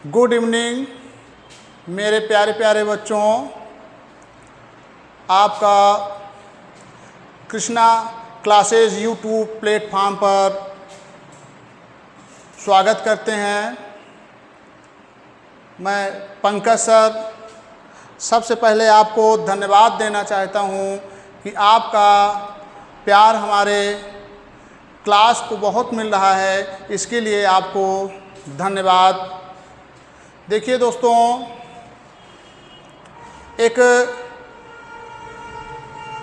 Good evening मेरे प्यारे प्यारे बच्चों। आपका कृष्णा क्लासेज यूट्यूब प्लेटफॉर्म पर स्वागत करते हैं। मैं पंकज सर सबसे पहले आपको धन्यवाद देना चाहता हूं कि आपका प्यार हमारे क्लास को बहुत मिल रहा है, इसके लिए आपको धन्यवाद। देखिए दोस्तों, एक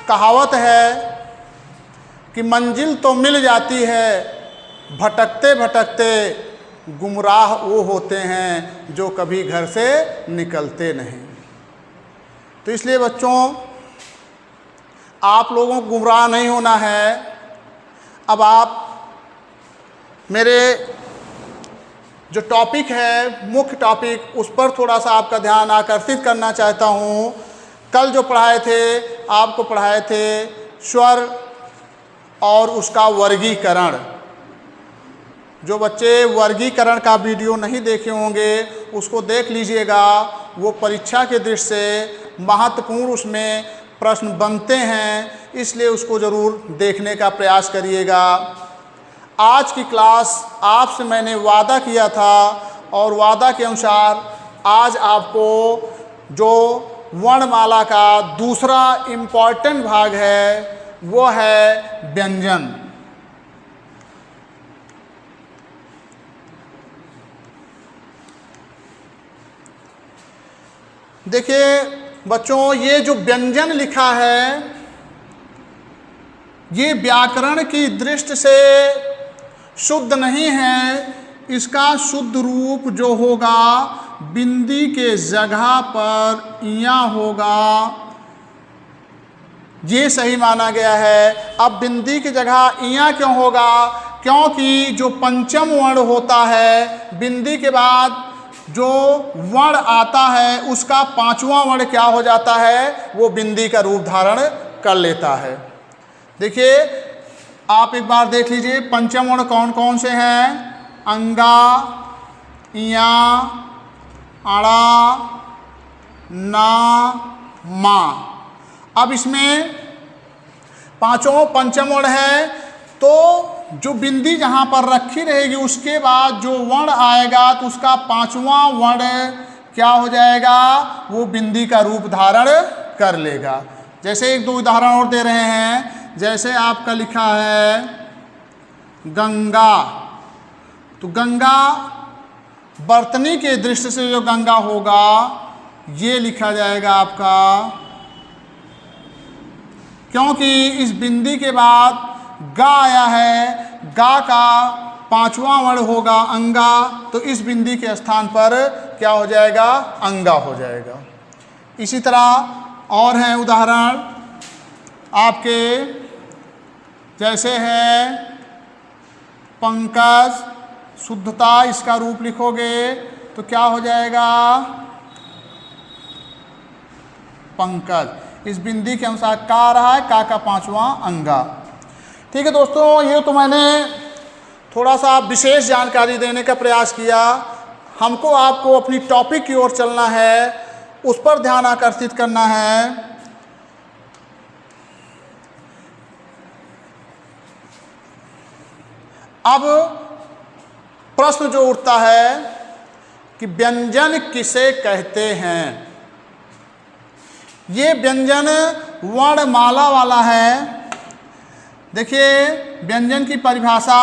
कहावत है कि मंजिल तो मिल जाती है, भटकते भटकते गुमराह वो होते हैं जो कभी घर से निकलते नहीं। तो इसलिए बच्चों, आप लोगों को गुमराह नहीं होना है। अब आप मेरे जो टॉपिक है, मुख्य टॉपिक, उस पर थोड़ा सा आपका ध्यान आकर्षित करना चाहता हूँ। कल जो पढ़ाए थे, आपको पढ़ाए थे स्वर और उसका वर्गीकरण। जो बच्चे वर्गीकरण का वीडियो नहीं देखे होंगे उसको देख लीजिएगा, वो परीक्षा के दृष्टि से महत्वपूर्ण उसमें प्रश्न बनते हैं, इसलिए उसको ज़रूर देखने का प्रयास करिएगा। आज की क्लास आपसे मैंने वादा किया था और वादा के अनुसार आज आपको जो वर्णमाला का दूसरा इम्पॉर्टेंट भाग है वो है व्यंजन। देखिए बच्चों, ये जो व्यंजन लिखा है ये व्याकरण की दृष्टि से शुद्ध नहीं है। इसका शुद्ध रूप जो होगा बिंदी के जगह पर इया होगा, ये सही माना गया है। अब बिंदी की जगह इया क्यों होगा? क्योंकि जो पंचम वर्ण होता है, बिंदी के बाद जो वर्ण आता है उसका पांचवां वर्ण क्या हो जाता है? वो बिंदी का रूप धारण कर लेता है। देखिए, आप एक बार देख लीजिए पंचम वर्ण कौन कौन से हैं। अंगा, इया, अड़ा, ना, मा। अब इसमें पांचों पंचम वर्ण है, तो जो बिंदी जहाँ पर रखी रहेगी उसके बाद जो वर्ण आएगा तो उसका पांचवां वर्ण क्या हो जाएगा? वो बिंदी का रूप धारण कर लेगा। जैसे एक दो उदाहरण और दे रहे हैं। जैसे आपका लिखा है गंगा, तो गंगा वर्तनी के दृष्टि से जो गंगा होगा ये लिखा जाएगा आपका, क्योंकि इस बिंदी के बाद गा आया है, गा का पांचवां वर्ण होगा अंगा, तो इस बिंदी के स्थान पर क्या हो जाएगा? अंगा हो जाएगा। इसी तरह और हैं उदाहरण आपके, जैसे है पंकज, शुद्धता, इसका रूप लिखोगे तो क्या हो जाएगा? पंकज। इस बिंदी के अनुसार का रहा है, का का पांचवां अंगा। ठीक है दोस्तों, ये तो मैंने थोड़ा सा विशेष जानकारी देने का प्रयास किया। हमको आपको अपनी टॉपिक की ओर चलना है, उस पर ध्यान आकर्षित करना है। अब प्रश्न जो उठता है कि व्यंजन किसे कहते हैं? ये व्यंजन वर्णमाला वाला है। देखिए, व्यंजन की परिभाषा,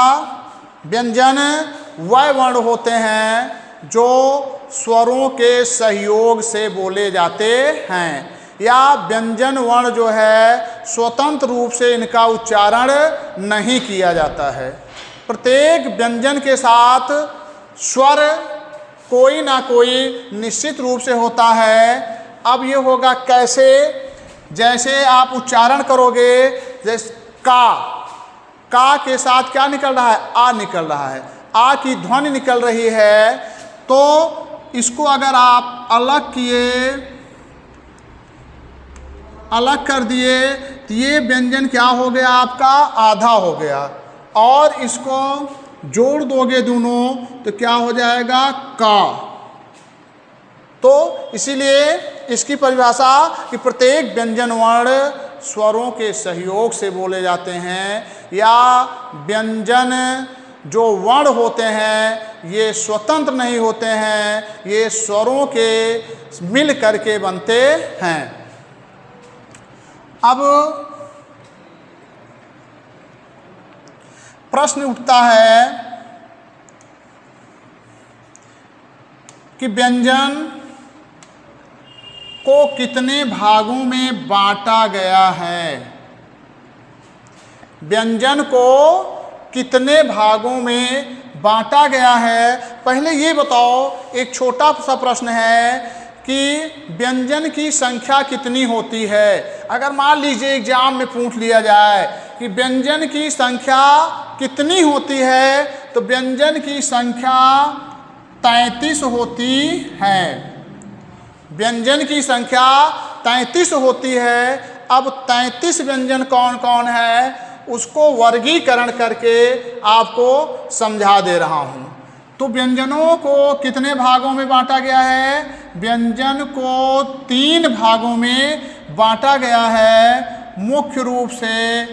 व्यंजन वह वर्ण होते हैं जो स्वरों के सहयोग से बोले जाते हैं, या व्यंजन वर्ण जो है स्वतंत्र रूप से इनका उच्चारण नहीं किया जाता है। प्रत्येक व्यंजन के साथ स्वर कोई ना कोई निश्चित रूप से होता है। अब ये होगा कैसे? जैसे आप उच्चारण करोगे, जैसे का के साथ क्या निकल रहा है? आ निकल रहा है, आ की ध्वनि निकल रही है। तो इसको अगर आप अलग किए, अलग कर दिए, तो ये व्यंजन क्या हो गया आपका? आधा हो गया। और इसको जोड़ दोगे दोनों तो क्या हो जाएगा? का। तो इसीलिए इसकी परिभाषा कि प्रत्येक व्यंजन वर्ण स्वरों के सहयोग से बोले जाते हैं, या व्यंजन जो वर्ण होते हैं ये स्वतंत्र नहीं होते हैं, ये स्वरों के मिल करके बनते हैं। अब प्रश्न उठता है कि व्यंजन को कितने भागों में बांटा गया है। व्यंजन को कितने भागों में बांटा गया है। पहले ये बताओ, एक छोटा सा प्रश्न है कि व्यंजन की संख्या कितनी होती है। अगर मान लीजिए एग्जाम में पूछ लिया जाए कि व्यंजन की संख्या कितनी होती है, तो व्यंजन की संख्या 33 होती है। व्यंजन की संख्या 33 होती है। अब 33 व्यंजन कौन कौन है उसको वर्गीकरण करके आपको समझा दे रहा हूँ। तो व्यंजनों को कितने भागों में बांटा गया है। व्यंजन को 3 भागों में बांटा गया है। मुख्य रूप से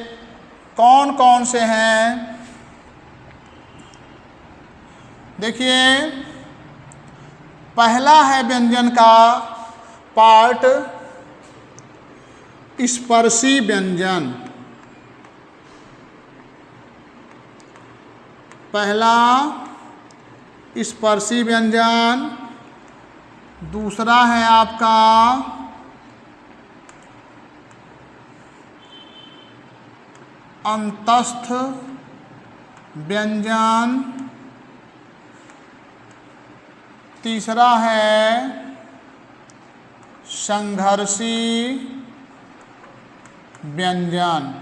कौन कौन से हैं, देखिए, पहला है व्यंजन का पार्ट स्पर्शी व्यंजन। पहला स्पर्शी व्यंजन, दूसरा है आपका अंतस्थ व्यंजन, तीसरा है संघर्षी व्यंजन।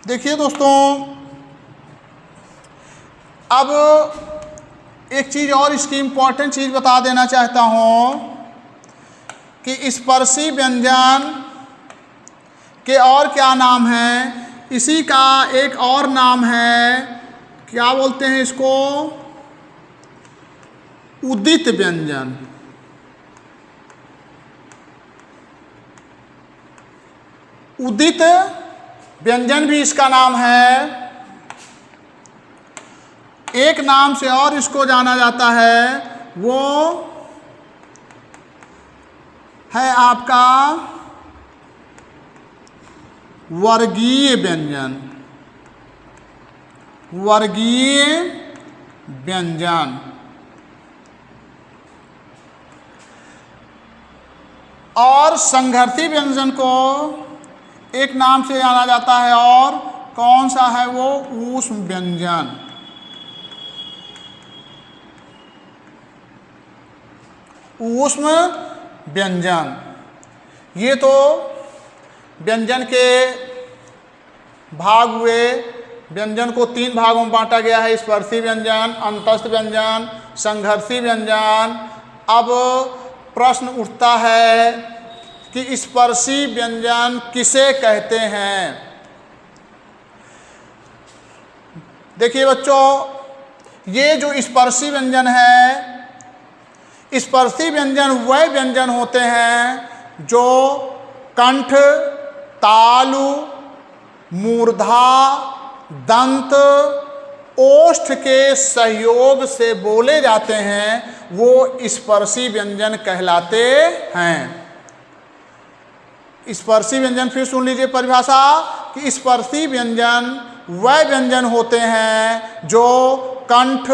देखिए दोस्तों, अब एक चीज़ और, इसकी इम्पोर्टेंट चीज़ बता देना चाहता हूँ कि स्पर्शी व्यंजन के और क्या नाम हैं। इसी का एक और नाम है, क्या बोलते हैं इसको, उदित व्यंजन। उदित व्यंजन भी इसका नाम है। एक नाम से और इसको जाना जाता है, वो है आपका वर्गीय व्यंजन। वर्गीय व्यंजन। और संघर्षी व्यंजन को एक नाम से जाना जाता है, और कौन सा है वो, ऊष्म व्यंजन। ऊष्म व्यंजन। ये तो व्यंजन के भाग हुए। व्यंजन को 3 भागों में बांटा गया है, स्पर्शी व्यंजन, अंतस्थ व्यंजन, संघर्षी व्यंजन। अब प्रश्न उठता है कि स्पर्शी व्यंजन किसे कहते हैं। देखिए बच्चों, ये जो स्पर्शी व्यंजन है, स्पर्शी व्यंजन वह व्यंजन होते हैं जो कंठ, तालु, मूर्धा, दंत, ओष्ठ के सहयोग से बोले जाते हैं, वो स्पर्शी व्यंजन कहलाते हैं। स्पर्शी व्यंजन, फिर सुन लीजिए परिभाषा, कि स्पर्शी व्यंजन वह व्यंजन होते हैं जो कंठ,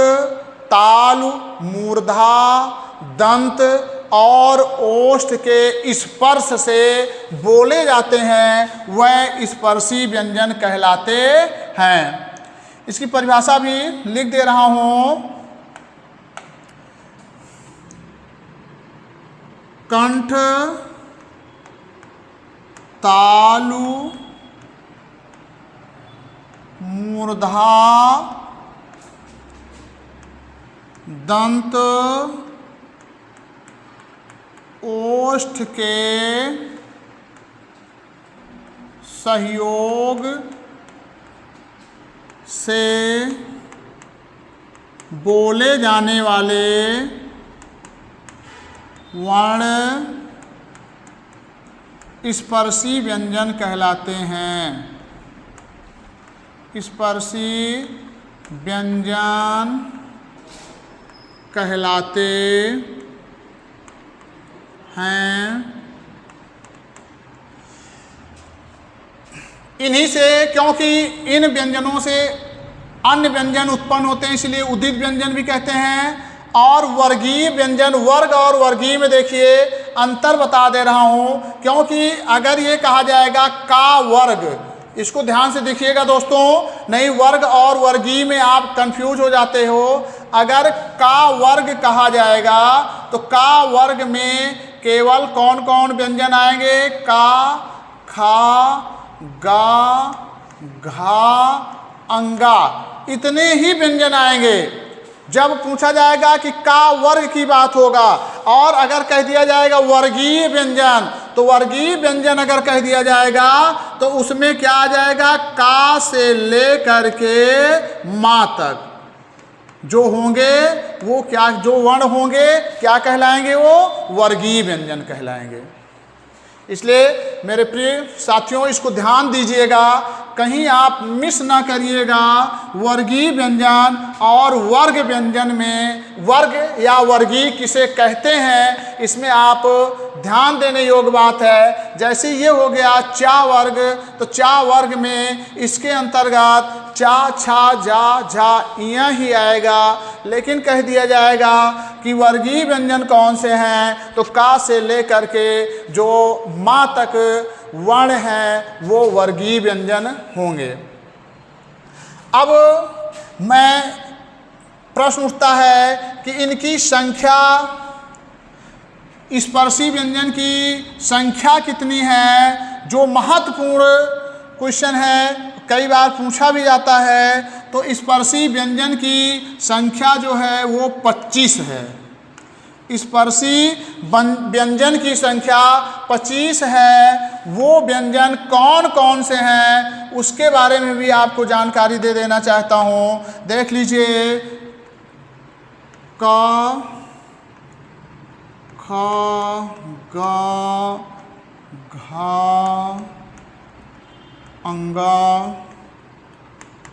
तालु, मूर्धा, दंत और ओष्ठ के स्पर्श से बोले जाते हैं, वह स्पर्शी व्यंजन कहलाते हैं। इसकी परिभाषा भी लिख दे रहा हूं। कंठ, तालु, मूर्धा, दंत, ओष्ठ के सहयोग से बोले जाने वाले वर्ण स्पर्शी व्यंजन कहलाते हैं। स्पर्शी व्यंजन कहलाते हैं। इन्हीं से, क्योंकि इन व्यंजनों से अन्य व्यंजन उत्पन्न होते हैं, इसलिए उदित व्यंजन भी कहते हैं। और वर्गीय व्यंजन, वर्ग और वर्गीय में देखिए अंतर बता दे रहा हूँ, क्योंकि अगर ये कहा जाएगा का वर्ग, इसको ध्यान से देखिएगा दोस्तों, नहीं वर्ग और वर्गीय में आप कंफ्यूज हो जाते हो। अगर का वर्ग कहा जाएगा तो का वर्ग में केवल कौन कौन व्यंजन आएंगे? का, खा, गा, घा, अंगा, इतने ही व्यंजन आएंगे। जब पूछा जाएगा कि का वर्ग की बात होगा, और अगर कह दिया जाएगा वर्गीय व्यंजन, तो वर्गीय व्यंजन अगर कह दिया जाएगा तो उसमें क्या आ जाएगा? का से ले करके माँ तक जो होंगे वो क्या, जो वर्ण होंगे क्या कहलाएंगे? वो वर्गीय व्यंजन कहलाएंगे। इसलिए मेरे प्रिय साथियों, इसको ध्यान दीजिएगा, कहीं आप मिस ना करिएगा। वर्गीय व्यंजन और वर्ग व्यंजन में, वर्ग या वर्गीय किसे कहते हैं, इसमें आप ध्यान देने योग्य बात है। जैसे ये हो गया चा वर्ग, तो चा वर्ग में इसके अंतर्गत चा, छा, जा, झा यह ही आएगा। लेकिन कह दिया जाएगा कि वर्गीय व्यंजन कौन से हैं, तो का से लेकर के जो माँ तक वर्ण हैं वो वर्गीय व्यंजन होंगे। अब मैं प्रश्न उठता है कि इनकी संख्या, स्पर्शी व्यंजन की संख्या कितनी है? जो महत्वपूर्ण क्वेश्चन है, कई बार पूछा भी जाता है। तो स्पर्शी व्यंजन की संख्या जो है वो 25 है। स्पर्शी व्यंजन की संख्या 25 है। वो व्यंजन कौन कौन से हैं उसके बारे में भी आपको जानकारी दे देना चाहता हूँ। देख लीजिए, क, ख, ग, घ, अंगा,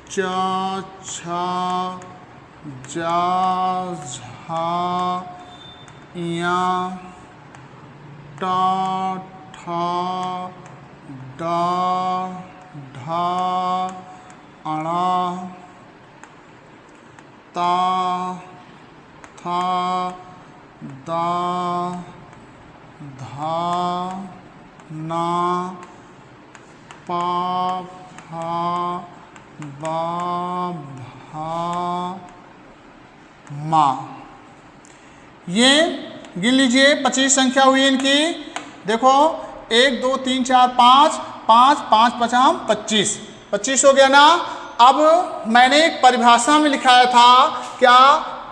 च, छ, जा, झा, या, टा, ठा, डा, ढा, अणा, ता, था, दा, धा, ना, पा, फा, बा, भा, मा। ये गिन लीजिए 25 संख्या हुई इनकी। देखो 1 2 3 4 5, 5 5 पचाम 25, 25 हो गया ना। अब मैंने एक परिभाषा में लिखाया था क्या?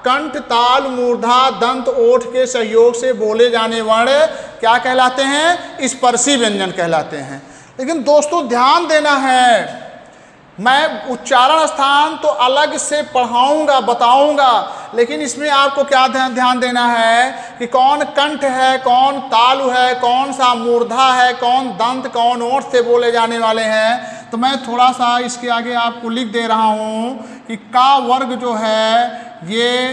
कंठ, ताल, मूर्धा, दंत, ओठ के सहयोग से बोले जाने वर्ण क्या कहलाते हैं? स्पर्शी व्यंजन कहलाते हैं। लेकिन दोस्तों ध्यान देना है, मैं उच्चारण स्थान तो अलग से पढ़ाऊंगा, बताऊंगा, लेकिन इसमें आपको क्या ध्यान देना है कि कौन कंठ है, कौन तालु है, कौन सा मूर्धा है, कौन दंत, कौन ओठ से बोले जाने वाले हैं। तो मैं थोड़ा सा इसके आगे आपको लिख दे रहा हूँ कि का वर्ग जो है ये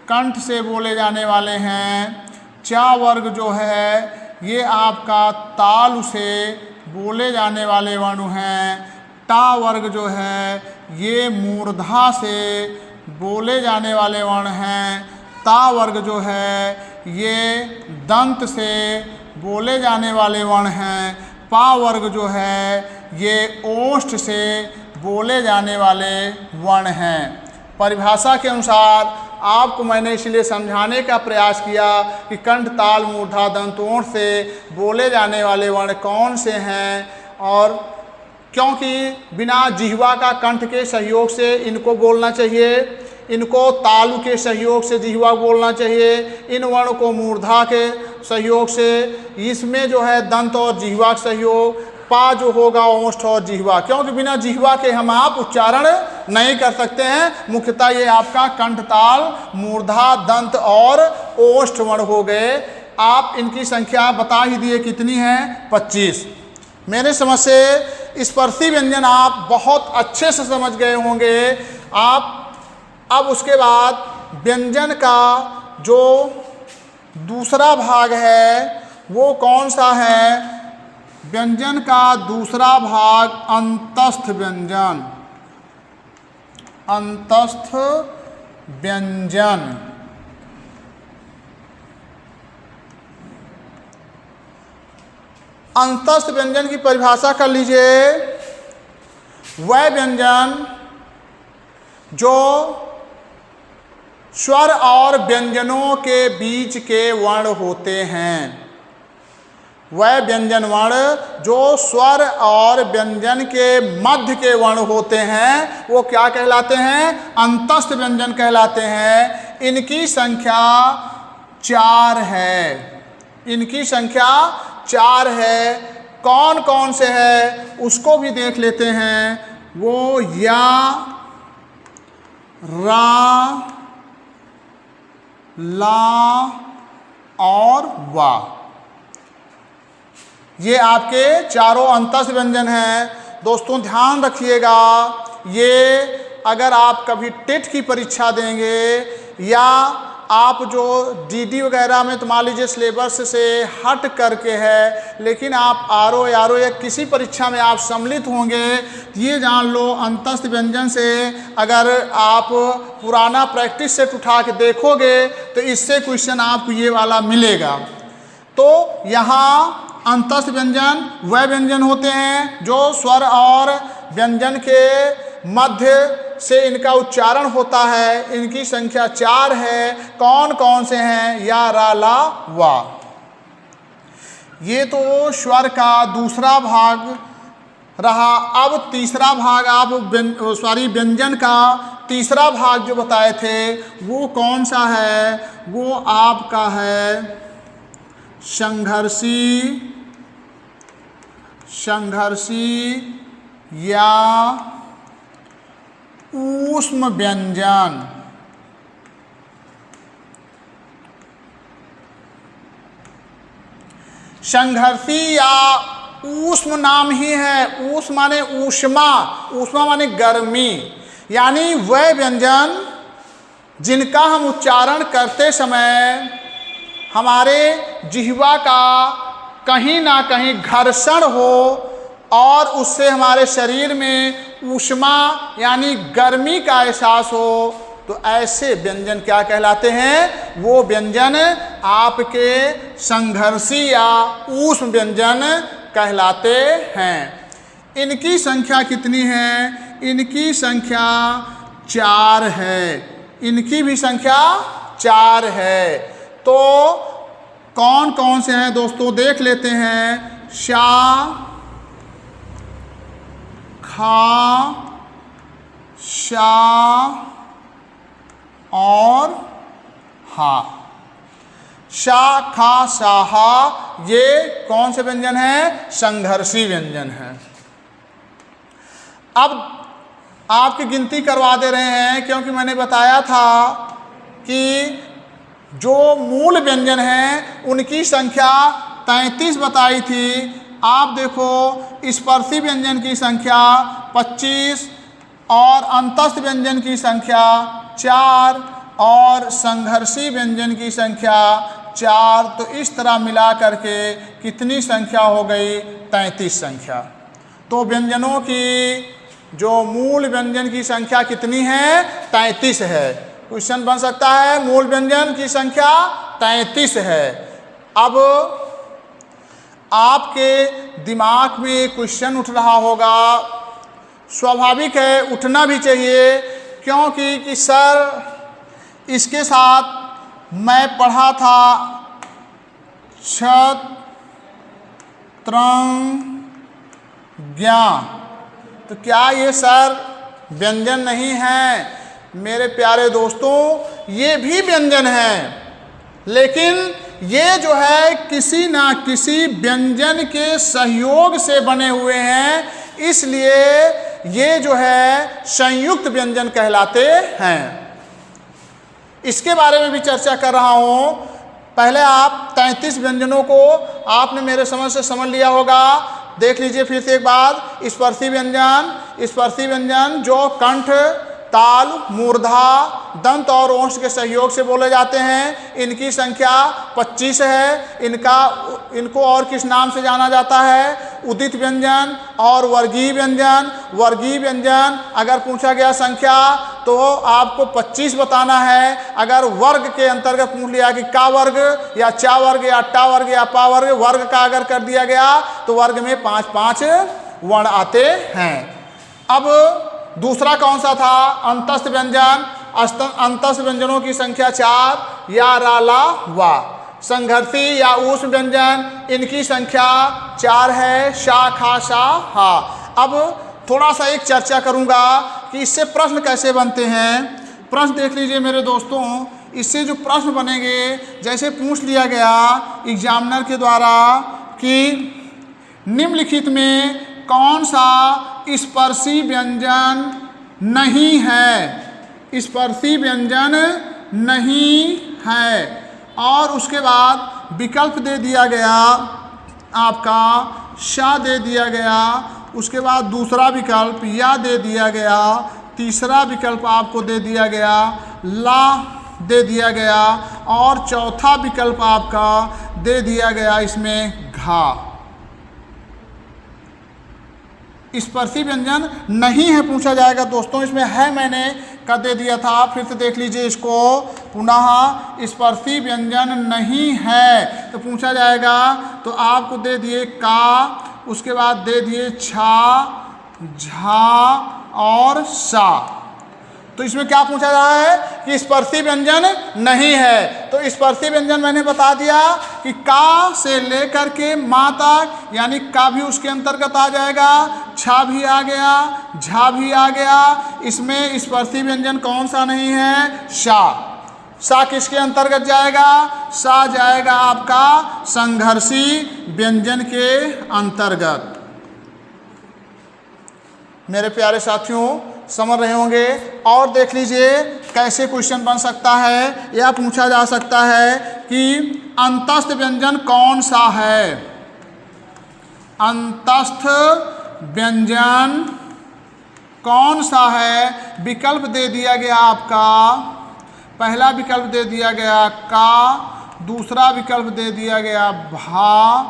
कंठ से बोले जाने वाले हैं। चा वर्ग जो है ये आपका तालु से बोले जाने वाले वर्ण हैं। टा वर्ग जो है ये मूर्धा से बोले जाने वाले वर्ण हैं। ता वर्ग जो है ये दंत से बोले जाने वाले वर्ण हैं। पा वर्ग जो है ये ओष्ठ से बोले जाने वाले वर्ण हैं। परिभाषा के अनुसार आपको मैंने इसलिए समझाने का प्रयास किया कि कंठ, ताल, मूर्धा, दंत, ओठ से बोले जाने वाले वर्ण कौन से हैं, और क्योंकि बिना जिह्वा का कंठ के सहयोग से इनको बोलना चाहिए, इनको तालु के सहयोग से जिह्वा बोलना चाहिए, इन वर्ण को मूर्धा के सहयोग से, इसमें जो है दंत और जिह्वा का सहयोग, पा जो होगा ओष्ठ और जिह्वा, क्योंकि बिना जिह्वा के हम आप उच्चारण नहीं कर सकते हैं। मुख्यतः ये आपका कंठताल, मूर्धा, दंत और ओष्ठ वर्ण हो गए। आप इनकी संख्या बता ही दिए कितनी है, 25। मेरे समझ से स्पर्शी व्यंजन आप बहुत अच्छे से समझ गए होंगे। आप अब उसके बाद व्यंजन का जो दूसरा भाग है वो कौन सा है? व्यंजन का दूसरा भाग अंतस्थ व्यंजन। अंतस्थ व्यंजन अंतस्थ व्यंजन की परिभाषा कर लीजिए। वह व्यंजन जो स्वर और व्यंजनों के बीच के वर्ण होते हैं। वह व्यंजन वर्ण जो स्वर और व्यंजन के मध्य के वर्ण होते हैं वो क्या कहलाते हैं? अंतस्थ व्यंजन कहलाते हैं। इनकी संख्या 4 है। इनकी संख्या 4 है। कौन कौन से है उसको भी देख लेते हैं। वो या, रा, ला और वा, ये आपके चारों अंतस्थ व्यंजन हैं। दोस्तों ध्यान रखिएगा, ये अगर आप कभी टेट की परीक्षा देंगे या आप जो डीडी वगैरह में तो मान लीजिए सिलेबस से हट करके है, लेकिन आप आरओ या किसी परीक्षा में आप सम्मिलित होंगे, ये जान लो अंतस्थ व्यंजन से अगर आप पुराना प्रैक्टिस सेट उठा के देखोगे तो इससे क्वेश्चन आपको ये वाला मिलेगा। तो यहाँ अंतस्थ व्यंजन वह व्यंजन होते हैं जो स्वर और व्यंजन के मध्य से इनका उच्चारण होता है। इनकी संख्या 4 है। कौन कौन से हैं? या, रा, ला, वा। ये तो स्वर का दूसरा भाग रहा। अब तीसरा भाग आप व्यंजन का तीसरा भाग जो बताए थे वो कौन सा है? वो आपका है संघर्षी या ऊष्म व्यंजन। संघर्षी या ऊष्म नाम ही है। ऊष्म माने ऊष्मा, ऊष्मा माने गर्मी, यानी वह व्यंजन जिनका हम उच्चारण करते समय हमारे जिह्वा का कहीं ना कहीं घर्षण हो और उससे हमारे शरीर में ऊष्मा यानी गर्मी का एहसास हो, तो ऐसे व्यंजन क्या कहलाते हैं? वो व्यंजन आपके संघर्षी या ऊष्म व्यंजन कहलाते हैं। इनकी संख्या कितनी है? इनकी संख्या 4 है। इनकी भी संख्या 4 है। तो कौन कौन से हैं दोस्तों देख लेते हैं। शा, खा, शा और हा। शा, खा, शाहा ये कौन से व्यंजन हैं? संघर्षी व्यंजन हैं। अब आपकी गिनती करवा दे रहे हैं क्योंकि मैंने बताया था कि जो मूल व्यंजन हैं उनकी संख्या 33 बताई थी। आप देखो स्पर्शी व्यंजन की संख्या 25 और अंतस्थ व्यंजन की संख्या 4 और संघर्षी व्यंजन की संख्या 4। तो इस तरह मिला करके कितनी संख्या हो गई? 33 संख्या। तो व्यंजनों की जो मूल व्यंजन की संख्या कितनी है? 33 है। क्वेश्चन बन सकता है मूल व्यंजन की संख्या 33 है। अब आपके दिमाग में क्वेश्चन उठ रहा होगा, स्वाभाविक है उठना भी चाहिए, क्योंकि कि सर इसके साथ मैं पढ़ा था छत त्रंग ज्ञा, तो क्या ये सर व्यंजन नहीं है? मेरे प्यारे दोस्तों ये भी व्यंजन हैं, लेकिन ये जो है किसी ना किसी व्यंजन के सहयोग से बने हुए हैं, इसलिए ये जो है संयुक्त व्यंजन कहलाते हैं। इसके बारे में भी चर्चा कर रहा हूं। पहले आप 33 व्यंजनों को आपने मेरे समझ से समझ लिया होगा। देख लीजिए फिर से एक बार। स्पर्शी व्यंजन जो कंठ, ताल, मूर्धा, दंत और ओष्ठ के सहयोग से बोले जाते हैं, इनकी संख्या 25 है। इनको और किस नाम से जाना जाता है? उदित व्यंजन और वर्गीय व्यंजन। वर्गीय व्यंजन अगर पूछा गया संख्या तो आपको 25 बताना है। अगर वर्ग के अंतर्गत पूछ लिया कि का वर्ग या चा वर्ग या टा वर्ग या पा वर्ग, वर्ग का अगर कर दिया गया तो वर्ग में 5-5 वर्ण आते हैं। अब दूसरा कौन सा था? अंतस्थ व्यंजन। अंतस्थ व्यंजनों की संख्या 4, या, रा, ला, वा। संघर्षी या ऊष्म व्यंजन, इनकी संख्या 4 है, शा, खा, सा, हा। अब थोड़ा सा एक चर्चा करूंगा कि इससे प्रश्न कैसे बनते हैं। प्रश्न देख लीजिए मेरे दोस्तों। इससे जो प्रश्न बनेंगे, जैसे पूछ लिया गया एग्जामिनर के द्वारा कि निम्नलिखित में कौन सा स्पर्शी व्यंजन नहीं है? स्पर्शी व्यंजन नहीं है। और उसके बाद विकल्प दे दिया गया आपका शा दे दिया गया, उसके बाद दूसरा विकल्प या दे दिया गया, तीसरा विकल्प आपको दे दिया गया ला दे दिया गया, और चौथा विकल्प आपका दे दिया गया इसमें घा। स्पर्शी व्यंजन नहीं है पूछा जाएगा दोस्तों। इसमें है मैंने का दे दिया था, फिर से देख लीजिए इसको पुनः। स्पर्शी व्यंजन नहीं है तो पूछा जाएगा तो आपको दे दिए का, उसके बाद दे दिए छा, झा और सा। तो इसमें क्या पूछा जा रहा है कि स्पर्शी व्यंजन नहीं है। तो स्पर्शी व्यंजन मैंने बता दिया कि का से लेकर के मा तक, यानी का भी उसके अंतर्गत आ जाएगा, छा भी आ गया, झा भी आ गया। इसमें स्पर्शी व्यंजन कौन सा नहीं है? शा। सा किसके अंतर्गत जाएगा? सा जाएगा आपका संघर्षी व्यंजन के अंतर्गत। मेरे प्यारे साथियों समझ रहे होंगे। और देख लीजिए कैसे क्वेश्चन बन सकता है। यह पूछा जा सकता है कि अंतस्थ व्यंजन कौन सा है? अंतस्थ व्यंजन कौन सा है? विकल्प दे दिया गया आपका। पहला विकल्प दे दिया गया का, दूसरा विकल्प दे दिया गया भा,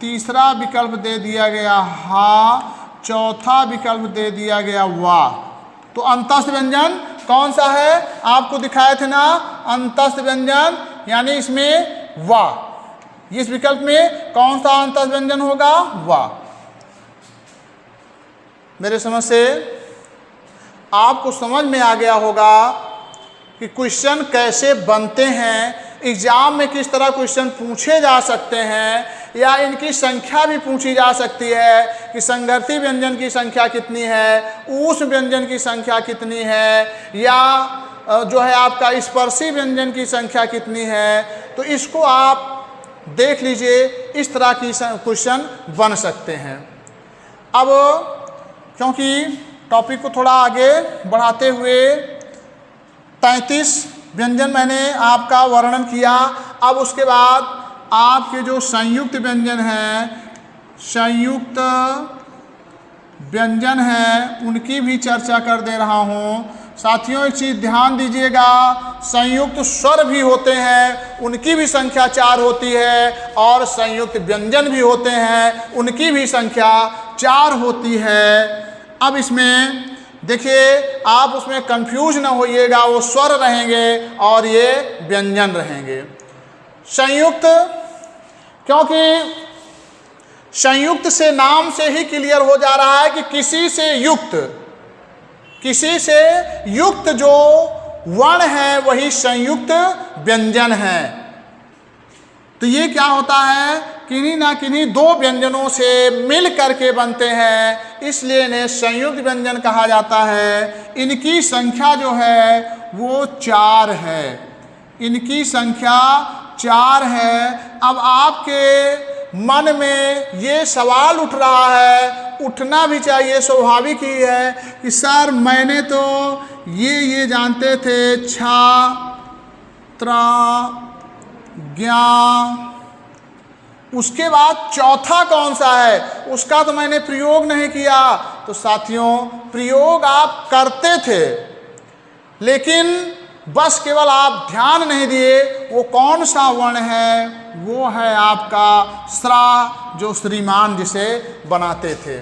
तीसरा विकल्प दे दिया गया हा, चौथा विकल्प दे दिया गया वा। तो अंतस्थ व्यंजन कौन सा है? आपको दिखाए थे ना अंतस्थ व्यंजन, यानी इसमें वा। इस विकल्प में कौन सा अंतस्थ व्यंजन होगा? वा। मेरे समझ से आपको समझ में आ गया होगा कि क्वेश्चन कैसे बनते हैं, एग्जाम में किस तरह क्वेश्चन पूछे जा सकते हैं, या इनकी संख्या भी पूछी जा सकती है कि संघर्षी व्यंजन की संख्या कितनी है, ऊष्म व्यंजन की संख्या कितनी है, या जो है आपका स्पर्शी व्यंजन की संख्या कितनी है। तो इसको आप देख लीजिए, इस तरह की क्वेश्चन बन सकते हैं। अब क्योंकि टॉपिक को थोड़ा आगे बढ़ाते हुए 33 व्यंजन मैंने आपका वर्णन किया। अब उसके बाद आपके जो संयुक्त व्यंजन हैं, संयुक्त व्यंजन हैं, उनकी भी चर्चा कर दे रहा हूँ। साथियों एक चीज़ ध्यान दीजिएगा, संयुक्त स्वर भी होते हैं, उनकी भी संख्या 4 होती है, और संयुक्त व्यंजन भी होते हैं, उनकी भी संख्या 4 होती है। अब इसमें देखिए आप उसमें कंफ्यूज ना होइएगा, वो स्वर रहेंगे और ये व्यंजन रहेंगे। संयुक्त, क्योंकि संयुक्त से नाम से ही क्लियर हो जा रहा है कि किसी से युक्त जो वर्ण है वही संयुक्त व्यंजन है। तो ये क्या होता है, किन्हीं ना किन्हीं 2 व्यंजनों से मिल करके बनते हैं, इसलिए इन्हें संयुक्त व्यंजन कहा जाता है। इनकी संख्या जो है वो 4 है, इनकी संख्या 4 है। अब आपके मन में ये सवाल उठ रहा है, उठना भी चाहिए, स्वाभाविक ही है कि सर मैंने तो ये जानते थे, छात्र ज्ञा, उसके बाद चौथा कौन सा है उसका तो मैंने प्रयोग नहीं किया। तो साथियों प्रयोग आप करते थे, लेकिन बस केवल आप ध्यान नहीं दिए। वो कौन सा वर्ण है? वो है आपका श्रा, जो श्रीमान जिसे बनाते थे।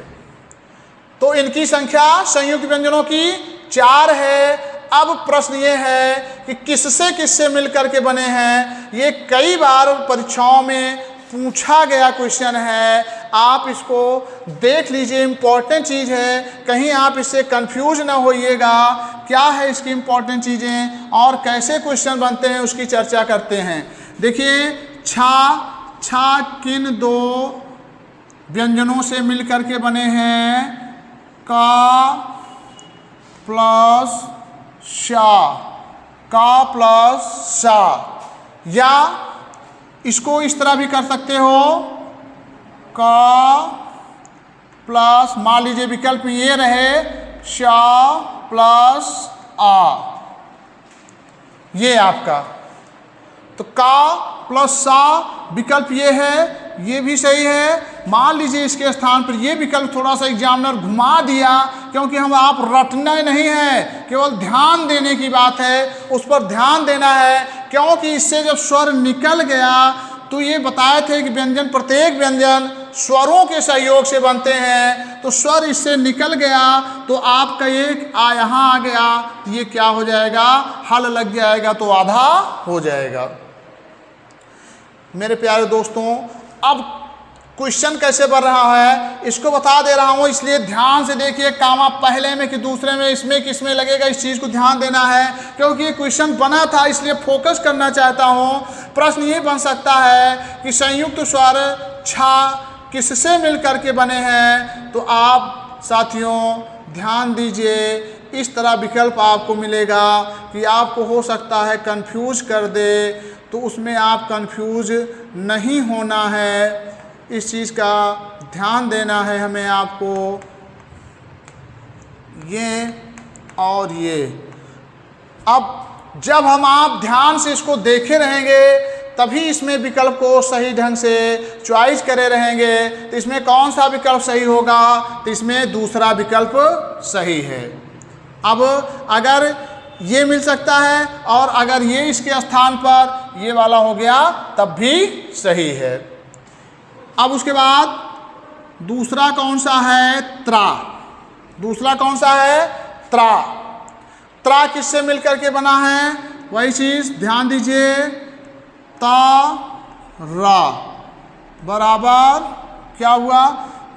तो इनकी संख्या संयुक्त व्यंजनों की 4 है। अब प्रश्न ये है कि किससे किससे मिलकर के बने हैं। ये कई बार परीक्षाओं में पूछा गया क्वेश्चन है, आप इसको देख लीजिए, इम्पॉर्टेंट चीज़ है, कहीं आप इससे कंफ्यूज ना होइएगा। क्या है इसकी इम्पॉर्टेंट चीज़ें और कैसे क्वेश्चन बनते हैं उसकी चर्चा करते हैं। देखिए छा किन 2 व्यंजनों से मिलकर के बने हैं? का प्लस शा, का प्लस शा, या इसको इस तरह भी कर सकते हो, का प्लस, मान लीजिए विकल्प ये रहे शा प्लस आ, ये आपका, तो का प्लस सा विकल्प ये है, ये भी सही है। मान लीजिए इसके स्थान पर ये विकल्प थोड़ा सा एग्जामिनर घुमा दिया, क्योंकि हम आप रटना नहीं है, केवल ध्यान देने की बात है, उस पर ध्यान देना है। क्योंकि इससे जब स्वर निकल गया तो ये बताए थे कि व्यंजन, प्रत्येक व्यंजन स्वरों के सहयोग से बनते हैं। तो स्वर इससे निकल गया तो आपका ये यहाँ आ गया, ये क्या हो जाएगा? हल लग जाएगा, तो आधा हो जाएगा। मेरे प्यारे दोस्तों, अब क्वेश्चन कैसे बन रहा है इसको बता दे रहा हूँ, इसलिए ध्यान से देखिए। कामा पहले में कि दूसरे में, इसमें किसमें लगेगा, इस चीज़ को ध्यान देना है, क्योंकि ये क्वेश्चन बना था, इसलिए फोकस करना चाहता हूँ। प्रश्न ये बन सकता है कि संयुक्त स्वर छा किससे मिलकर के बने हैं। तो आप साथियों ध्यान दीजिए, इस तरह विकल्प आपको मिलेगा कि आपको हो सकता है कंफ्यूज कर दे, तो उसमें आप कंफ्यूज नहीं होना है, इस चीज़ का ध्यान देना है हमें आपको। ये और ये, अब जब हम आप ध्यान से इसको देखे रहेंगे तभी इसमें विकल्प को सही ढंग से चॉइस करे रहेंगे। तो इसमें कौन सा विकल्प सही होगा? तो इसमें दूसरा विकल्प सही है। अब अगर ये मिल सकता है और अगर ये इसके स्थान पर ये वाला हो गया तब भी सही है। अब उसके बाद दूसरा कौन सा है? त्रा। दूसरा कौन सा है? त्रा। त्रा किससे मिलकर के बना है? वही चीज़ ध्यान दीजिए, ता रा बराबर क्या हुआ?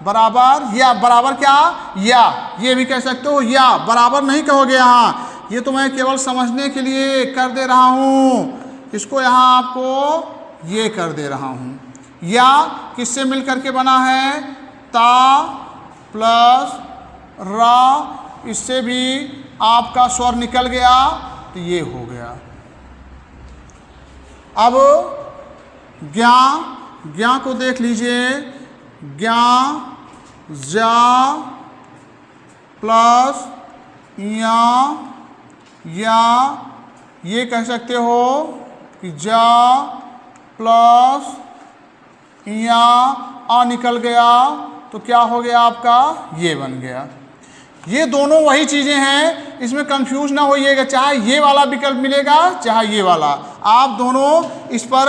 बराबर या, बराबर क्या? या, ये भी कह सकते हो या, बराबर नहीं कहोगे यहाँ, ये तो मैं केवल समझने के लिए कर दे रहा हूँ, इसको यहाँ आपको ये कर दे रहा हूँ। या किससे मिलकर के बना है? ता प्लस रा, इससे भी आपका स्वर निकल गया तो ये हो गया। अब ज्ञा, ज्ञा को देख लीजिए, ज्ञा जा प्लस या ये कह सकते हो कि जा प्लस या आ निकल गया तो क्या हो गया आपका? ये बन गया। ये दोनों वही चीज़ें हैं, इसमें कंफ्यूज ना होइएगा, चाहे ये वाला विकल्प मिलेगा चाहे ये वाला, आप दोनों इस पर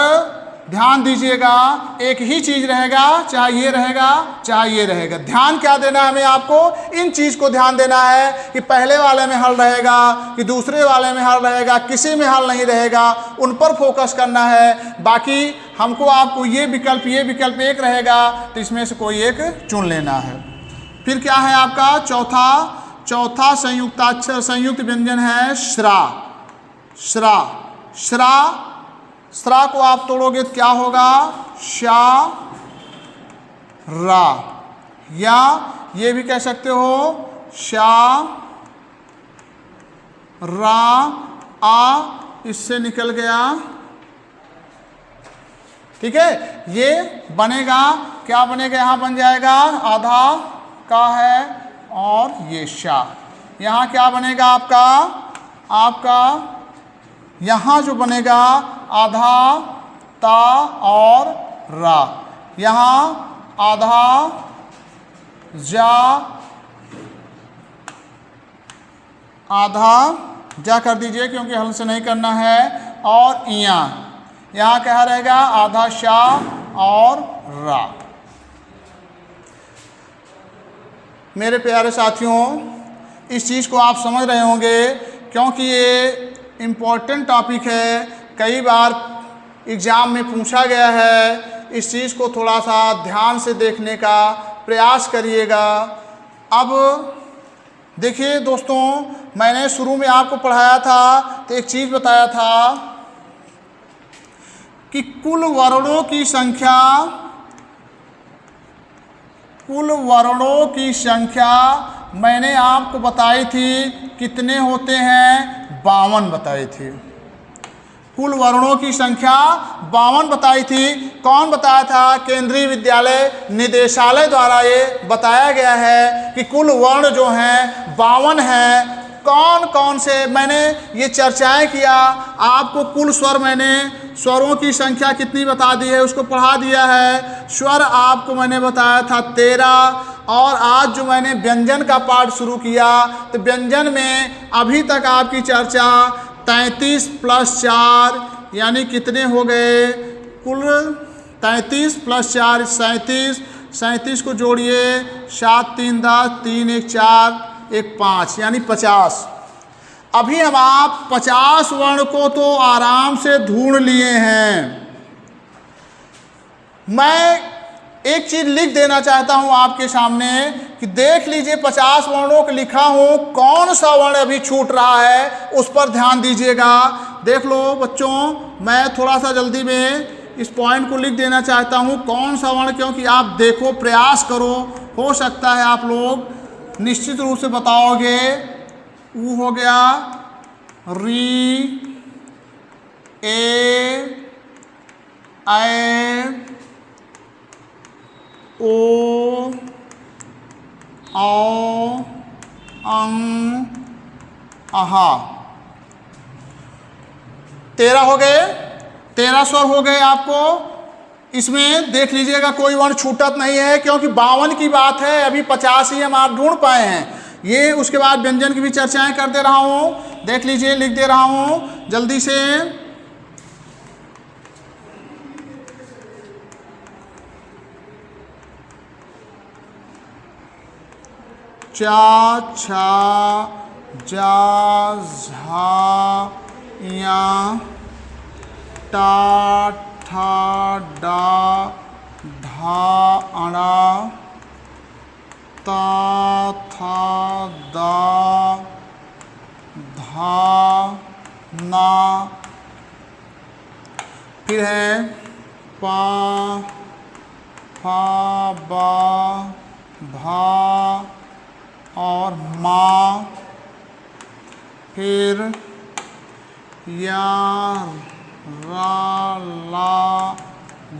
ध्यान दीजिएगा। एक ही चीज़ रहेगा, चाहे ये रहेगा चाहे ये रहेगा। ध्यान क्या देना है हमें? आपको इन चीज़ को ध्यान देना है कि पहले वाले में हल रहेगा कि दूसरे वाले में हल रहेगा, किसी में हल नहीं रहेगा, उन पर फोकस करना है। बाकी हमको आपको ये विकल्प एक रहेगा तो इसमें से कोई एक चुन लेना है। फिर क्या है आपका? चौथा संयुक्ताक्षर संयुक्त व्यंजन है श्रा। श्रा, श्रा, श्रा को आप तोड़ोगे तो क्या होगा? शा रा, या ये भी कह सकते हो शा रा आ, इससे निकल गया ठीक है, ये बनेगा, क्या बनेगा, यहाँ बन जाएगा आधा का है और ये शा। यहाँ क्या बनेगा आपका यहाँ जो बनेगा आधा ता और रा, यहाँ आधा जा, आधा जा कर दीजिए क्योंकि हल से नहीं करना है, और यहाँ क्या रहेगा आधा शा और रा। मेरे प्यारे साथियों, इस चीज़ को आप समझ रहे होंगे क्योंकि ये इम्पोर्टेंट टॉपिक है, कई बार एग्ज़ाम में पूछा गया है। इस चीज़ को थोड़ा सा ध्यान से देखने का प्रयास करिएगा। अब देखिए दोस्तों, मैंने शुरू में आपको पढ़ाया था तो एक चीज़ बताया था कि कुल वर्णों की संख्या मैंने आपको बताई थी कितने होते हैं, 52 बताई थी। कुल वर्णों की संख्या 52 बताई थी। कौन बताया था? केंद्रीय विद्यालय निदेशालय द्वारा ये बताया गया है कि कुल वर्ण जो हैं 52 हैं। कौन कौन से मैंने ये चर्चाएं किया, आपको कुल स्वर मैंने स्वरों की संख्या कितनी बता दी है उसको पढ़ा दिया है। स्वर आपको मैंने बताया था 13, और आज जो मैंने व्यंजन का पाठ शुरू किया तो व्यंजन में अभी तक आपकी चर्चा 33 + 4 यानी कितने हो गए, कुल 33 + 4 37, 37 को जोड़िए, 7 3 10, 3 1 4 1 5 यानी 50। अभी हम आप 50 वर्ण को तो आराम से ढूंढ लिए हैं। मैं एक चीज़ लिख देना चाहता हूं आपके सामने कि देख लीजिए 50 वर्णों को लिखा हूं, कौन सा वर्ण अभी छूट रहा है उस पर ध्यान दीजिएगा। देख लो बच्चों, मैं थोड़ा सा जल्दी में इस पॉइंट को लिख देना चाहता हूं कौन सा वर्ण, क्योंकि आप देखो प्रयास करो, हो सकता है आप लोग निश्चित रूप से बताओगे। ऊ हो गया, री, ए, ओ, औ, अं, आहा। 13 हो गए, 13 स्वर हो गए आपको। इसमें देख लीजिएगा कोई वर्ण छूटत नहीं है क्योंकि 52 की बात है, अभी 50 ही हम आप ढूंढ पाए हैं। ये उसके बाद व्यंजन की भी चर्चाएं कर दे रहा हूँ, देख लीजिए लिख दे रहा हूँ जल्दी से। चा, छा, जा, झा, या, टा, ठा, डा, धा, अड़ा, ता, था, दा, धा, ना, फिर है पा, फा, बा, भा और माँ, फिर या, रा, ला,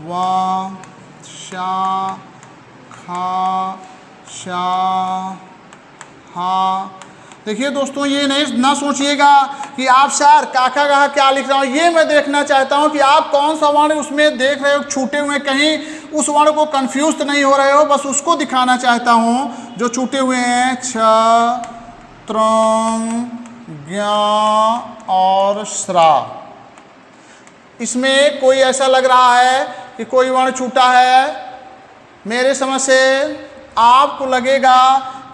वा, शा, खा, शा, हा। देखिए दोस्तों, ये नहीं ना सोचिएगा कि आप सर काका का क्या लिख रहा हूँ, ये मैं देखना चाहता हूँ कि आप कौन सा वर्ण उसमें देख रहे हो छूटे हुए, कहीं उस वर्ण को कंफ्यूज तो नहीं हो रहे हो, बस उसको दिखाना चाहता हूँ जो छूटे हुए हैं। छ, त्रंग, ज्ञा और श्रा। इसमें कोई ऐसा लग रहा है कि कोई वर्ण छूटा है? मेरे समझ से आपको लगेगा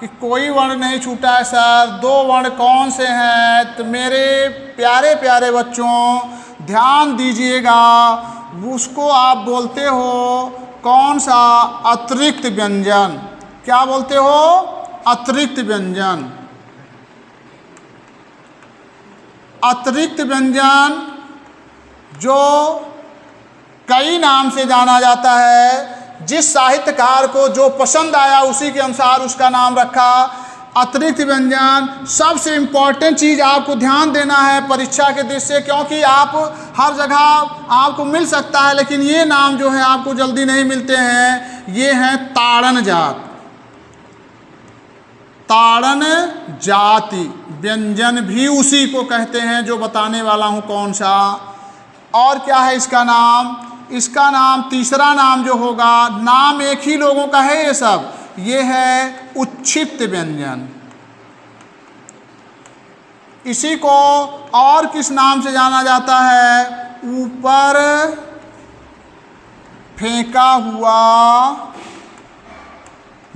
कि कोई वर्ण नहीं छूटा है सर। 2 वर्ण कौन से हैं? तो मेरे प्यारे प्यारे बच्चों ध्यान दीजिएगा, उसको आप बोलते हो कौन सा? अतिरिक्त व्यंजन। क्या बोलते हो? अतिरिक्त व्यंजन। अतिरिक्त व्यंजन जो कई नाम से जाना जाता है, जिस साहित्यकार को जो पसंद आया उसी के अनुसार उसका नाम रखा। अतिरिक्त व्यंजन सबसे इम्पॉर्टेंट चीज़ आपको ध्यान देना है परीक्षा के दृष्टि से, क्योंकि आप हर जगह आपको मिल सकता है लेकिन ये नाम जो है आपको जल्दी नहीं मिलते हैं। ये हैं ताड़न जात, ताड़न जाति व्यंजन भी उसी को कहते हैं जो बताने वाला हूँ कौन सा। और क्या है इसका नाम? इसका नाम तीसरा नाम जो होगा, नाम एक ही लोगों का है ये सब, ये है उच्छिष्ट व्यंजन। इसी को और किस नाम से जाना जाता है? ऊपर फेंका हुआ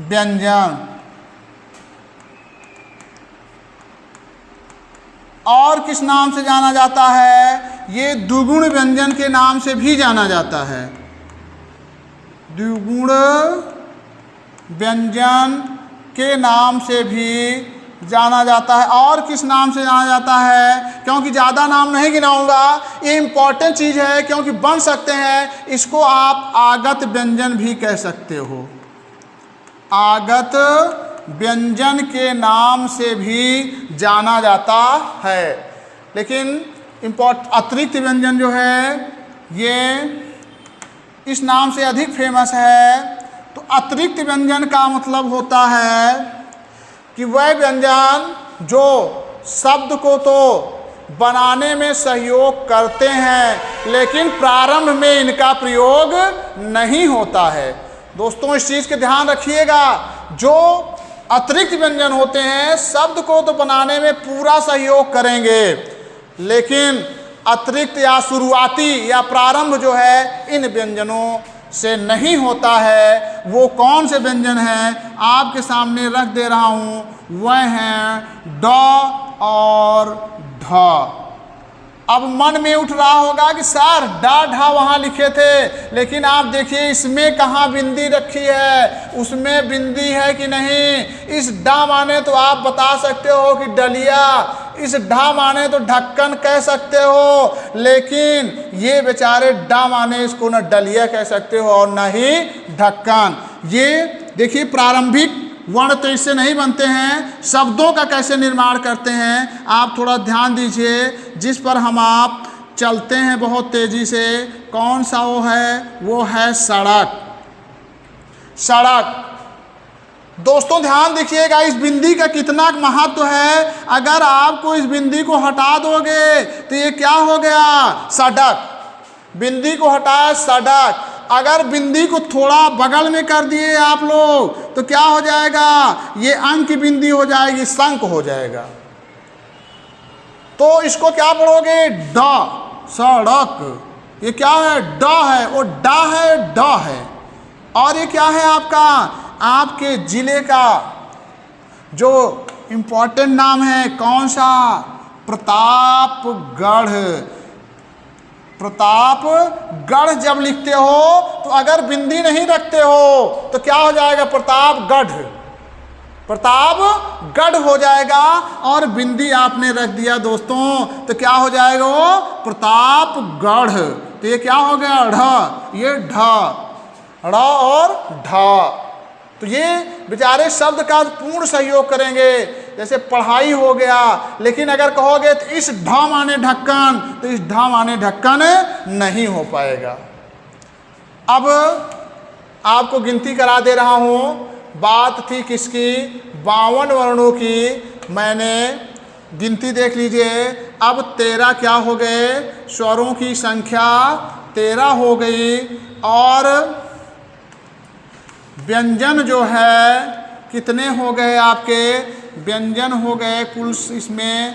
व्यंजन। और किस नाम से जाना जाता है? ये द्विगुण व्यंजन के नाम से भी जाना जाता है। द्विगुण व्यंजन के नाम से भी जाना जाता है। और किस नाम से जाना जाता है? क्योंकि ज़्यादा नाम नहीं गिनाऊंगा, ये इम्पॉर्टेंट चीज़ है क्योंकि बन सकते हैं। इसको आप आगत व्यंजन भी कह सकते हो। आगत व्यंजन के नाम से भी जाना जाता है। लेकिन अतिरिक्त व्यंजन जो है ये इस नाम से अधिक फेमस है। तो अतिरिक्त व्यंजन का मतलब होता है कि वह व्यंजन जो शब्द को तो बनाने में सहयोग करते हैं लेकिन प्रारंभ में इनका प्रयोग नहीं होता है। दोस्तों इस चीज़ के ध्यान रखिएगा, जो अतिरिक्त व्यंजन होते हैं शब्द को तो बनाने में पूरा सहयोग करेंगे लेकिन अतिरिक्त या शुरुआती या प्रारंभ जो है इन व्यंजनों से नहीं होता है। वो कौन से व्यंजन हैं आपके सामने रख दे रहा हूँ, वह हैं ड और ढ। अब मन में उठ रहा होगा कि सर डा ढा वहाँ लिखे थे लेकिन आप देखिए इसमें कहाँ बिंदी रखी है, उसमें बिंदी है कि नहीं। इस डा माने तो आप बता सकते हो कि डलिया, इस ढा माने तो ढक्कन कह सकते हो, लेकिन ये बेचारे डा माने इसको न डलिया कह सकते हो और न ही ढक्कन। ये देखिए प्रारंभिक वर्ण तो इससे नहीं बनते हैं, शब्दों का कैसे निर्माण करते हैं आप थोड़ा ध्यान दीजिए, जिस पर हम आप चलते हैं बहुत तेजी से। कौन सा वो है सड़क। सड़क दोस्तों ध्यान देखिएगा, इस बिंदी का कितना महत्व है। अगर आपको इस बिंदी को हटा दोगे तो ये क्या हो गया? सड़क। बिंदी को हटाया सड़क। अगर बिंदी को थोड़ा बगल में कर दिए आप लोग तो क्या हो जाएगा? ये अंक की बिंदी हो जाएगी, संक हो जाएगा। तो इसको क्या पढ़ोगे? ड, सड़क। ये क्या है? ड है, और डा है, ड है। और ये क्या है आपका? आपके जिले का जो इम्पोर्टेंट नाम है कौन सा? प्रतापगढ़। प्रतापगढ़ जब लिखते हो तो अगर बिंदी नहीं रखते हो तो क्या हो जाएगा? प्रतापगढ़। प्रतापगढ़ हो जाएगा और बिंदी आपने रख दिया दोस्तों तो क्या हो जाएगा? वो प्रतापगढ़। तो ये क्या हो गया? ढ। ये ढ, ड़ और ढ। तो ये बेचारे शब्द का पूर्ण सहयोग करेंगे। जैसे पढ़ाई हो गया, लेकिन अगर कहोगे तो इस ढ माने ढक्कन, तो इस ढ माने ढक्कन नहीं हो पाएगा। अब आपको गिनती करा दे रहा हूँ। बात थी किसकी? 52 वर्णों की। मैंने गिनती देख लीजिए। अब 13 क्या हो गए? स्वरों की संख्या 13 हो गई। और व्यंजन जो है कितने हो गए आपके? व्यंजन हो गए कुल इसमें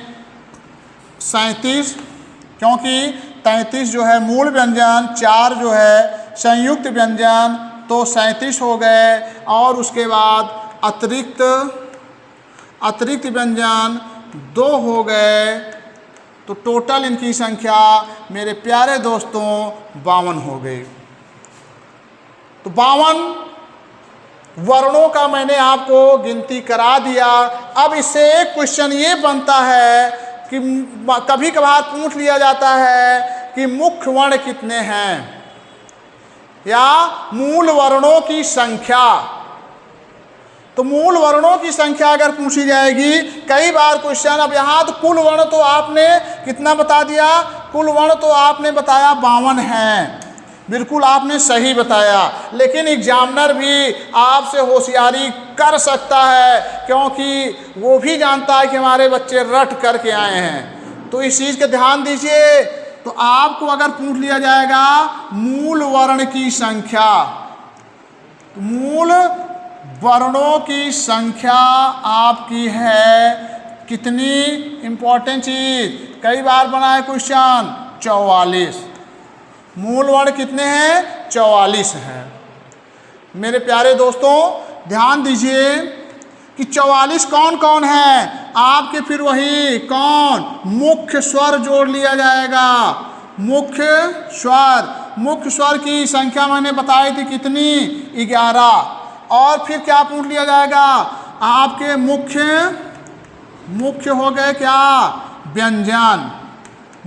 37, क्योंकि 33 जो है मूल व्यंजन, 4 जो है संयुक्त व्यंजन, तो 37 हो गए। और उसके बाद अतिरिक्त व्यंजन 2 हो गए। तो टोटल इनकी संख्या मेरे प्यारे दोस्तों 52 हो गई। तो 52 वर्णों का मैंने आपको गिनती करा दिया। अब इससे एक क्वेश्चन ये बनता है कि कभी कभार पूछ लिया जाता है कि मुख्य वर्ण कितने हैं या मूल वर्णों की संख्या। तो मूल वर्णों की संख्या अगर पूछी जाएगी, कई बार क्वेश्चन, अब यहाँ तो कुल वर्ण तो आपने कितना बता दिया, कुल वर्ण तो आपने बताया 52 हैं, बिल्कुल आपने सही बताया। लेकिन एग्जामिनर भी आपसे होशियारी कर सकता है, क्योंकि वो भी जानता है कि हमारे बच्चे रट करके आए हैं। तो इस चीज़ का ध्यान दीजिए। तो आपको अगर पूछ लिया जाएगा मूल वर्ण की संख्या, तो मूल वर्णों की संख्या आपकी है कितनी, इंपॉर्टेंट चीज, कई बार बना है क्वेश्चन, 44। मूल वर्ण कितने हैं, 44 हैं। मेरे प्यारे दोस्तों ध्यान दीजिए कि 44 कौन कौन है आपके, फिर वही कौन, मुख्य स्वर जोड़ लिया जाएगा। मुख्य स्वर की संख्या मैंने बताई थी कितनी, 11। और फिर क्या पूछ लिया जाएगा आपके, मुख्य हो गए क्या, व्यंजन।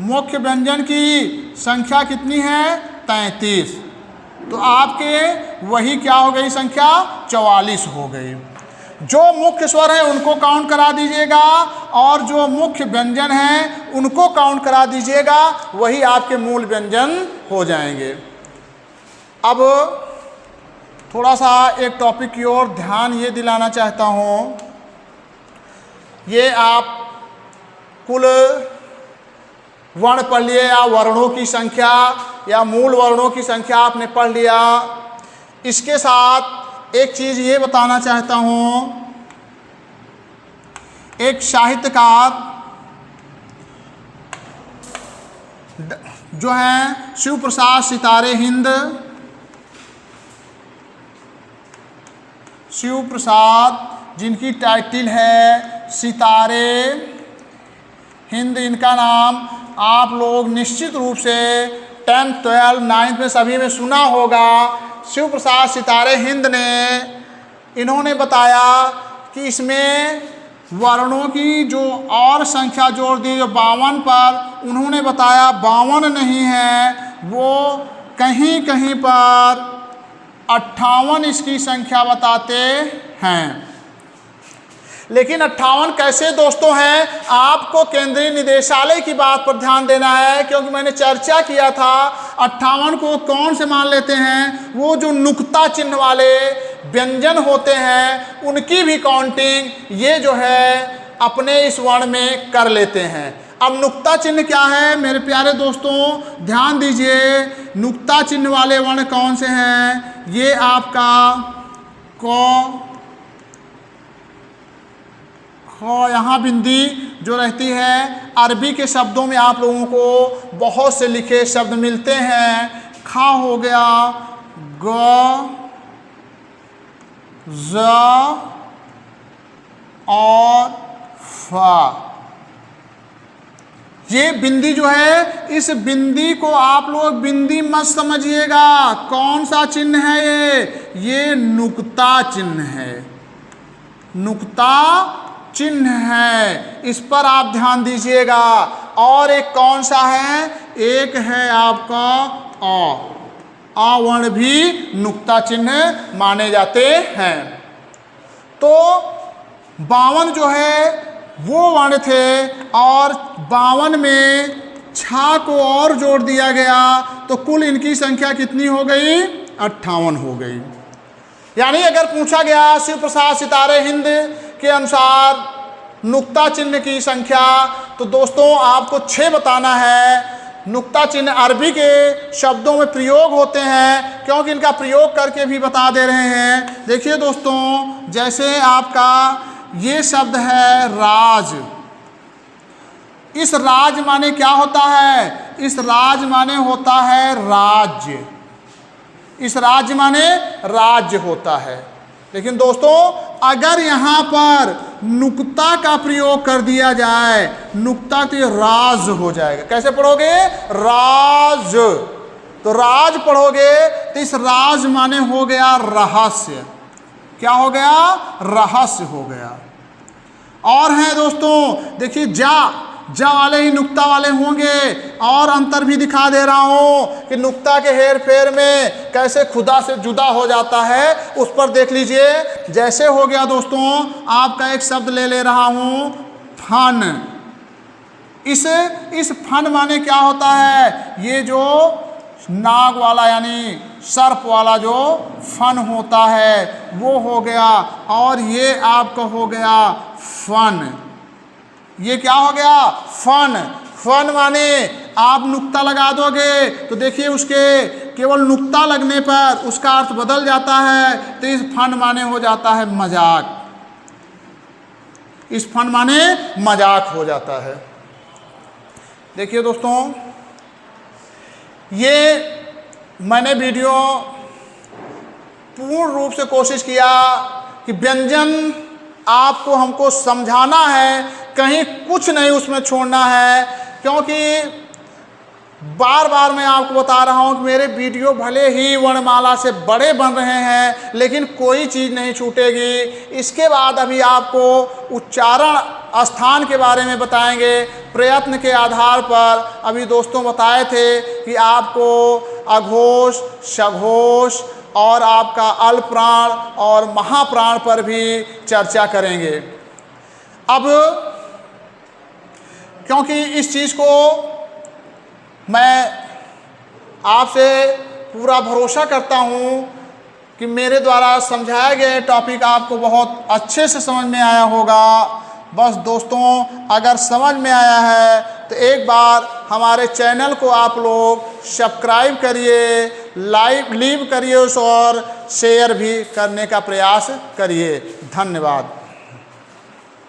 मुख्य व्यंजन की संख्या कितनी है, 33। तो आपके वही क्या हो गई संख्या, 44 हो गई। जो मुख्य स्वर है उनको काउंट करा दीजिएगा, और जो मुख्य व्यंजन हैं उनको काउंट करा दीजिएगा, वही आपके मूल व्यंजन हो जाएंगे। अब थोड़ा सा एक टॉपिक की ओर ध्यान ये दिलाना चाहता हूँ, ये आप कुल वर्ण पढ़ लिए, या वर्णों की संख्या या मूल वर्णों की संख्या आपने पढ़ लिया। इसके साथ एक चीज़ ये बताना चाहता हूँ, एक साहित्यकार जो हैं शिव प्रसाद सितारे हिंद, शिव प्रसाद जिनकी टाइटल है सितारे हिंद, इनका नाम आप लोग निश्चित रूप से 10th 12th 9th में सभी में सुना होगा। शिव प्रसाद सितारे हिंद ने, इन्होंने बताया कि इसमें वर्णों की जो और संख्या जोड़ दी जो 52 पर, उन्होंने बताया 52 नहीं है, वो कहीं कहीं पर 58 इसकी संख्या बताते हैं। लेकिन 58 कैसे दोस्तों हैं, आपको केंद्रीय निदेशालय की बात पर ध्यान देना है, क्योंकि मैंने चर्चा किया था 58 को कौन से मान लेते हैं, वो जो नुक्ता चिन्ह वाले व्यंजन होते हैं उनकी भी काउंटिंग ये जो है अपने इस वर्ण में कर लेते हैं। अब नुक्ता चिन्ह क्या है मेरे प्यारे दोस्तों, ध्यान दीजिए, नुक्ता चिन्ह वाले वर्ण कौन से हैं, ये आपका क, यहाँ बिंदी जो रहती है, अरबी के शब्दों में आप लोगों को बहुत से लिखे शब्द मिलते हैं। खा हो गया, ग, ज और फा। ये बिंदी जो है, इस बिंदी को आप लोग बिंदी मत समझिएगा। कौन सा चिन्ह है ये नुक्ता चिन्ह है, नुक्ता चिन्ह है, इस पर आप ध्यान दीजिएगा। और एक कौन सा है, एक है आपका अ वर्ण भी नुक्ता चिन्ह माने जाते हैं। तो 52 जो है वो वर्ण थे, और 52 में छा को और जोड़ दिया गया, तो कुल इनकी संख्या कितनी हो गई, 58 हो गई। यानी अगर पूछा गया शिव प्रसाद सितारे हिंद के अनुसार नुक्ता चिन्ह की संख्या, तो दोस्तों आपको 6 बताना है। नुक्ता चिन्ह अरबी के शब्दों में प्रयोग होते हैं, क्योंकि इनका प्रयोग करके भी बता दे रहे हैं। देखिए दोस्तों, जैसे आपका ये शब्द है राज, इस राज माने क्या होता है, इस राज माने होता है राज्य, इस राज्य माने राज्य होता है। लेकिन दोस्तों अगर यहाँ पर नुक्ता का प्रयोग कर दिया जाए, नुक्ता, तो राज हो जाएगा। कैसे पढ़ोगे, राज, तो राज पढ़ोगे तो इस राज माने हो गया रहस्य। क्या हो गया, रहस्य हो गया। और है दोस्तों देखिए जा, जा वाले ही नुक्ता वाले होंगे। और अंतर भी दिखा दे रहा हूँ कि नुक्ता के हेर फेर में कैसे खुदा से जुदा हो जाता है, उस पर देख लीजिए। जैसे हो गया दोस्तों, आपका एक शब्द ले रहा हूँ, फन। इस फन माने क्या होता है, ये जो नाग वाला यानी सर्प वाला जो फन होता है वो हो गया। और ये आपका हो गया फन। ये क्या हो गया, फन। फन माने आप नुक्ता लगा दोगे तो देखिए उसके केवल नुक्ता लगने पर उसका अर्थ बदल जाता है। तो इस फन माने हो जाता है मजाक। इस फन माने मजाक हो जाता है। देखिए दोस्तों, ये मैंने वीडियो पूर्ण रूप से कोशिश किया कि व्यंजन आपको हमको समझाना है, कहीं कुछ नहीं उसमें छोड़ना है। क्योंकि बार बार मैं आपको बता रहा हूँ कि मेरे वीडियो भले ही वर्णमाला से बड़े बन रहे हैं, लेकिन कोई चीज़ नहीं छूटेगी। इसके बाद अभी आपको उच्चारण स्थान के बारे में बताएंगे। प्रयत्न के आधार पर अभी दोस्तों बताए थे कि आपको अघोष, सघोष और आपका अल्पप्राण और महाप्राण पर भी चर्चा करेंगे। अब क्योंकि इस चीज़ को मैं आपसे पूरा भरोसा करता हूँ कि मेरे द्वारा समझाया गया टॉपिक आपको बहुत अच्छे से समझ में आया होगा। बस दोस्तों, अगर समझ में आया है तो एक बार हमारे चैनल को आप लोग सब्सक्राइब करिए, लाइक लीव करिए और शेयर भी करने का प्रयास करिए। धन्यवाद।